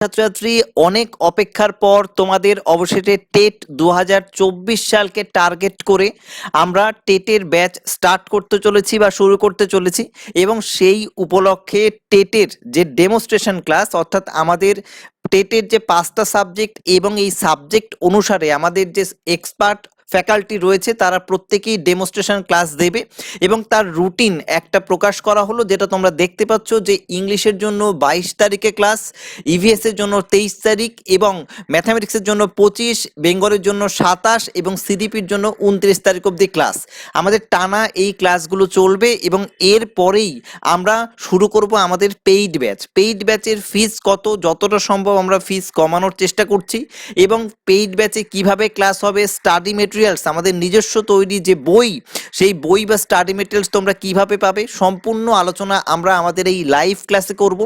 ছাত্রছাত্রী অনেক অপেক্ষার পর তোমাদের অবশেষে টেট 2024 সালকে টার্গেট করে আমরা টেটের ব্যাচ স্টার্ট করতে চলেছি বা শুরু করতে চলেছি এবং সেই উপলক্ষে টেটের যে ডেমনস্ট্রেশন ক্লাস অর্থাৎ আমাদের টেটের যে 5টা সাবজেক্ট এবং এই সাবজেক্ট অনুসারে আমাদের যে এক্সপার্ট ফ্যাকাল্টি রয়েছে তারা প্রত্যেকেই ডেমনস্ট্রেশন ক্লাস দেবে এবং তার রুটিন একটা প্রকাশ করা হলো, যেটা তোমরা দেখতে পাচ্ছ যে ইংলিশের জন্য 22 তারিখে ক্লাস, ইভিএস এর জন্য 23 তারিখ এবং ম্যাথামেটিক্সের জন্য 25, বেঙ্গলের জন্য 27 এবং সিডিপির জন্য 29 তারিখ অবধি ক্লাস। আমাদের টানা এই ক্লাসগুলো চলবে এবং এর পরেই আমরা শুরু করব আমাদের পেইড ব্যাচ। পেইড ব্যাচের ফিস কত, যতটা সম্ভব আমরা ফিস কমানোর চেষ্টা করছি এবং পেইড ব্যাচে কিভাবে ক্লাস হবে, স্টাডি মেটেরিয়ালস আমাদের নিজস্ব তৈরি যে বই, সেই বই বা স্টাডি মেটেরিয়ালস তোমরা কিভাবে পাবে, সম্পূর্ণ আলোচনা আমরা আমাদের এই লাইভ ক্লাসে করব।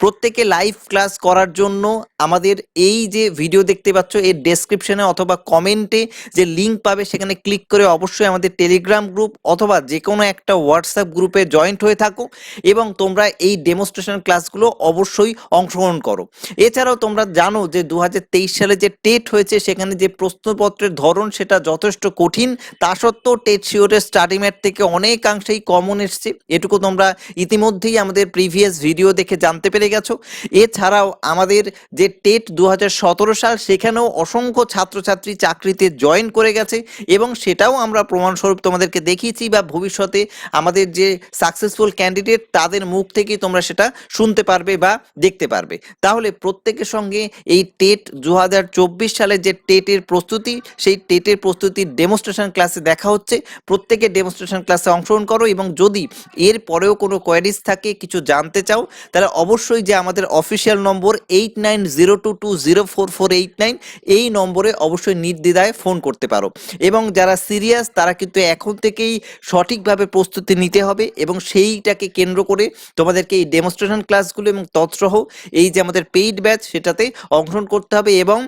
প্রত্যেকে লাইভ ক্লাস করার জন্য আমাদের এই যে ভিডিও দেখতে পাচ্ছ এর ডেসক্রিপশনে অথবা কমেন্টে যে লিঙ্ক পাবে সেখানে ক্লিক করে অবশ্যই আমাদের টেলিগ্রাম গ্রুপ অথবা যে কোনো একটা হোয়াটসঅ্যাপ গ্রুপে জয়েন্ট হয়ে থাকো এবং তোমরা এই ডেমনস্ট্রেশন ক্লাসগুলো অবশ্যই অংশগ্রহণ করো। এছাড়াও তোমরা জানো যে 2023 সালে যে টেট হয়েছে সেখানে যে প্রশ্নপত্রের ধরন সেটা যথেষ্ট কঠিন, তা সত্ত্বেও টেট শিওরের স্টাডি ম্যাট থেকে অনেকাংশেই কমন এসছে, এটুকু তোমরা ইতিমধ্যেই আমাদের প্রিভিয়াস ভিডিও দেখে জানতে পেরে গেছো। এছাড়াও আমাদের যে টেট 2017 সাল সেখানেও অসংখ্য ছাত্রছাত্রী চাকরিতে জয়েন করে গেছে এবং সেটাও আমরা প্রমাণস্বরূপ তোমাদেরকে দেখিয়েছি বা ভবিষ্যতে আমাদের যে সাকসেসফুল ক্যান্ডিডেট তাদের মুখ থেকে তোমরা সেটা শুনতে পারবে বা দেখতে পারবে। তাহলে প্রত্যেকের সঙ্গে এই টেট 2024 সালের যে টেটের প্রস্তুতি, সেই টেটের প্রস্তুতির ডেমনস্ট্রেশন ক্লাসে দেখা হচ্ছে। প্রত্যেকে ডেমনস্ট্রেশন ক্লাসে অংশগ্রহণ করো এবং যদি এর পরেও কোনো কোয়েরিজ থাকে, কিছু জানতে চাও, তাহলে অবশ্যই যে আমাদের অফিসিয়াল নম্বর 8902204489 এই নম্বরে অবশ্যই নির্দ্বিধায় ফোন করতে পারো। এবং যারা সিরিয়াস তারা কিন্তু এখন থেকেই সঠিকভাবে প্রস্তুতি নিতে হবে এবং সেইটাকে কেন্দ্র করে তোমাদেরকে এই ডেমনস্ট্রেশন ক্লাসগুলো এবং তৎসহ এই যে আমাদের পেইড ব্যাচ সেটাতে অংশগ্রহণ করতে হবে এবং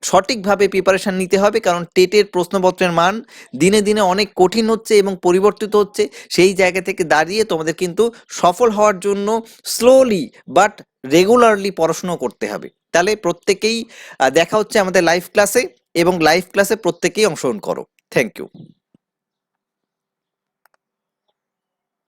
সঠিকভাবে প্রিপারেশন নিতে হবে, কারণ টেটের প্রশ্নপত্রের মান দিনে দিনে অনেক কঠিন হচ্ছে এবং পরিবর্তিত হচ্ছে। সেই জায়গা থেকে দাঁড়িয়ে তোমাদের কিন্তু সফল হওয়ার জন্য স্লোলি বাট রেগুলারলি পড়াশুনো করতে হবে। তাহলে প্রত্যেকেই দেখা হচ্ছে আমাদের লাইভ ক্লাসে এবং লাইভ ক্লাসে প্রত্যেকেই অংশগ্রহণ করো। Thank you.